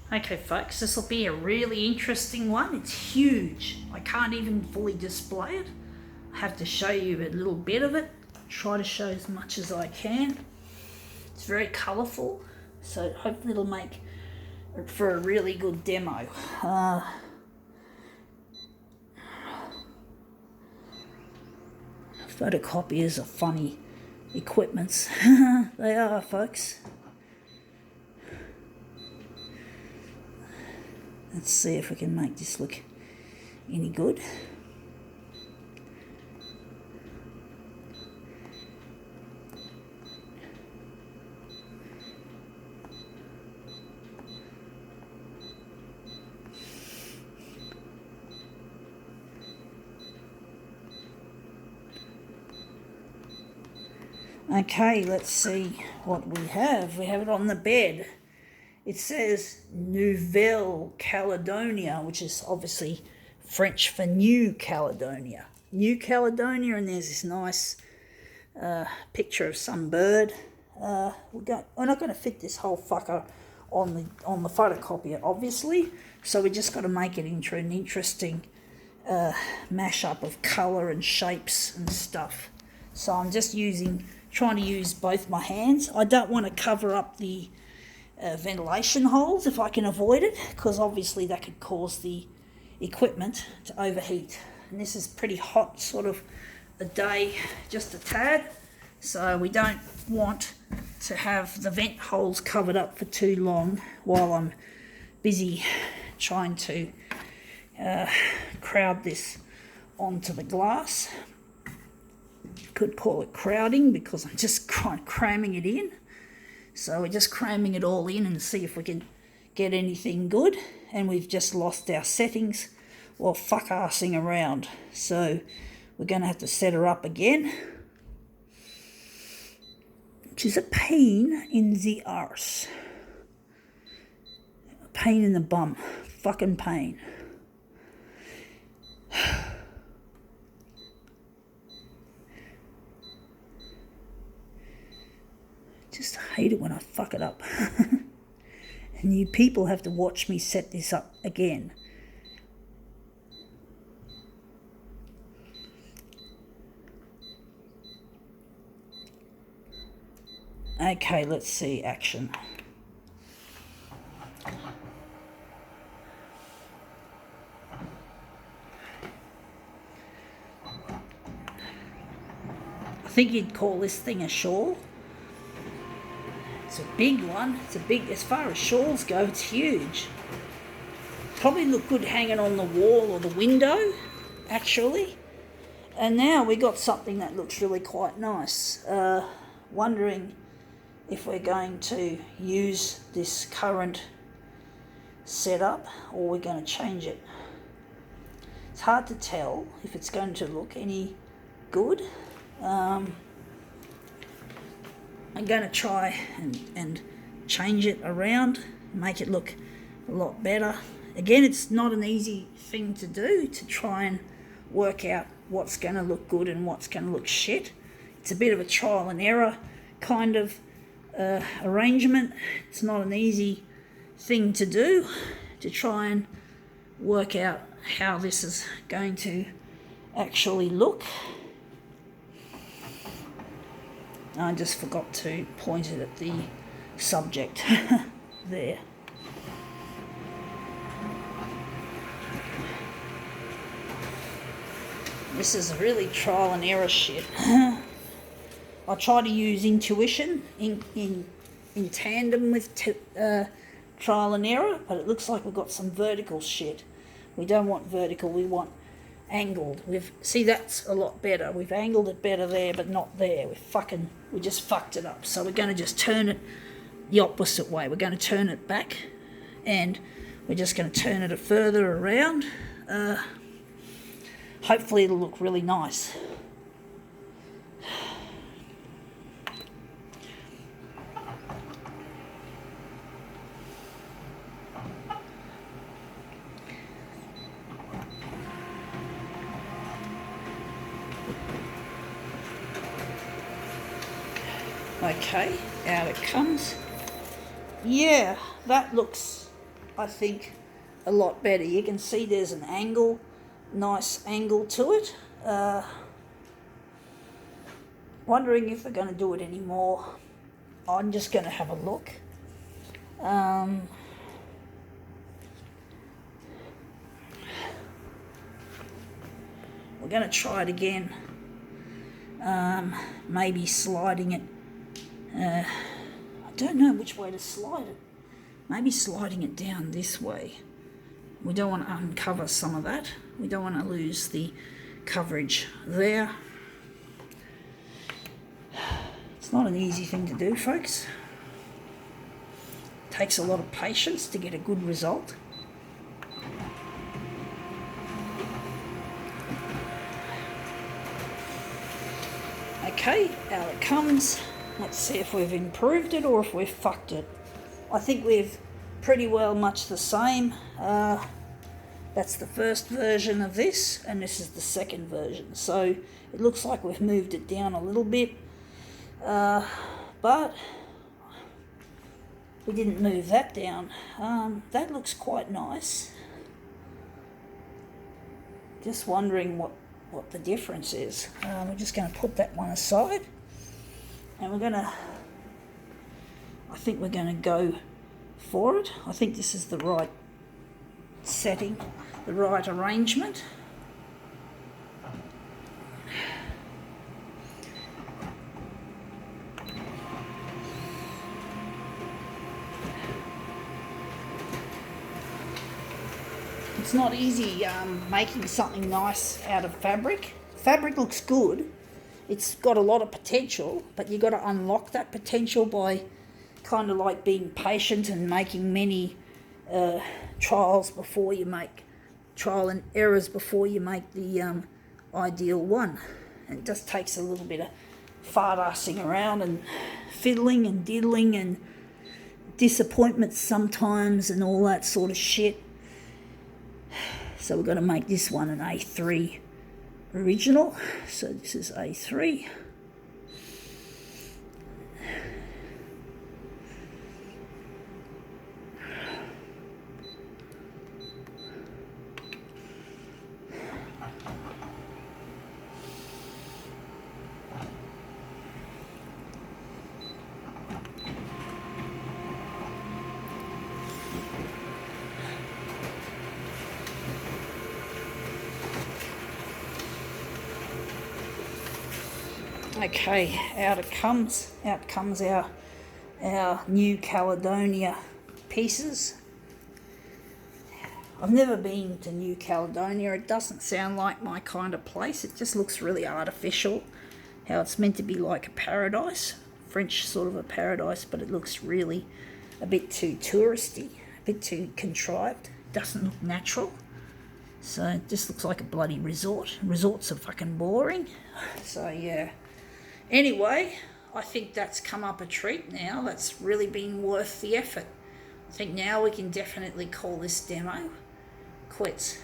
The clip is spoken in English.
Okay folks, this will be a really interesting one. It's huge. I can't even fully display it. I have to show you a little bit of it. Try to show as much as I can. It's very colourful, so hopefully it'll make for a really good demo. Photocopiers are funny equipments. They are, folks. Let's see if we can make this look any good. Okay, let's see what we have. We have it on the bed. It says Nouvelle Caledonia, which is obviously French for New Caledonia. New Caledonia, and there's this nice picture of some bird. We're not going to fit this whole fucker on the photocopier, obviously, so we just got to make it into an interesting mashup of colour and shapes and stuff. So I'm just trying to use both my hands. I don't want to cover up the ventilation holes if I can avoid it, because obviously that could cause the equipment to overheat. And this is pretty hot sort of a day, just a tad, so we don't want to have the vent holes covered up for too long while I'm busy trying to crowd this onto the glass. Could call it crowding because I'm just cramming it in. So we're just cramming it all in and see if we can get anything good. And we've just lost our settings while fuck-arsing around. So we're going to have to set her up again, which is a pain in the arse. A pain in the bum. Fucking pain. Just hate it when I fuck it up. And you people have to watch me set this up again. Okay, let's see action. I think you'd call this thing a shawl. It's a big one. It's a big, as far as shawls go, it's huge. Probably look good hanging on the wall or the window, actually. And now we got something that looks really quite nice. Wondering if we're going to use this current setup or we're going to change it. It's hard to tell if it's going to look any good. I'm going to try and change it around, make it look a lot better. Again, it's not an easy thing to do, to try and work out what's going to look good and what's going to look shit. It's a bit of a trial and error kind of arrangement. It's not an easy thing to do, to try and work out how this is going to actually look. I just forgot to point it at the subject there. This is really trial and error shit. I try to use intuition in tandem with trial and error, but it looks like we've got some vertical shit. We don't want vertical, we want angled. See, that's a lot better. We've angled it better there, but not there. We just fucked it up. So we're going to just turn it the opposite way. We're going to turn it back, and we're just going to turn it further around. Hopefully it'll look really nice. Okay, out it comes. Yeah, that looks I think, a lot better. You can see there's an angle, nice angle to it. Wondering if we're going to do it anymore. I'm just going to have a look. We're going to try it again. Maybe sliding it. I don't know which way to slide it. Maybe sliding it down this way. We don't want to uncover some of that. We don't want to lose the coverage there. It's not an easy thing to do, folks. It takes a lot of patience to get a good result. Okay, out it comes. Let's see if we've improved it or if we've fucked it. I think we've pretty well much the same. That's the first version of this, and this is the second version. So it looks like we've moved it down a little bit, but we didn't move that down. That looks quite nice. Just wondering what the difference is. We're just going to put that one aside, and I think we're going to go for it. I think this is the right setting, the right arrangement. It's not easy making something nice out of fabric. Fabric looks good. It's got a lot of potential, but you've got to unlock that potential by kind of like being patient and making many trial and errors before you make the ideal one. And it just takes a little bit of fart-assing around and fiddling and diddling and disappointments sometimes and all that sort of shit. So we're going to make this one an A3 original. So this is A3. Okay, out comes our New Caledonia pieces. I've never been to New Caledonia. It doesn't sound like my kind of place. It just looks really artificial, how it's meant to be like a paradise, French sort of a paradise, but it looks really a bit too touristy, a bit too contrived. It doesn't look natural. So it just looks like a bloody resort. Resorts are fucking boring. So yeah. Anyway, I think that's come up a treat now. That's really been worth the effort. I think now we can definitely call this demo quits.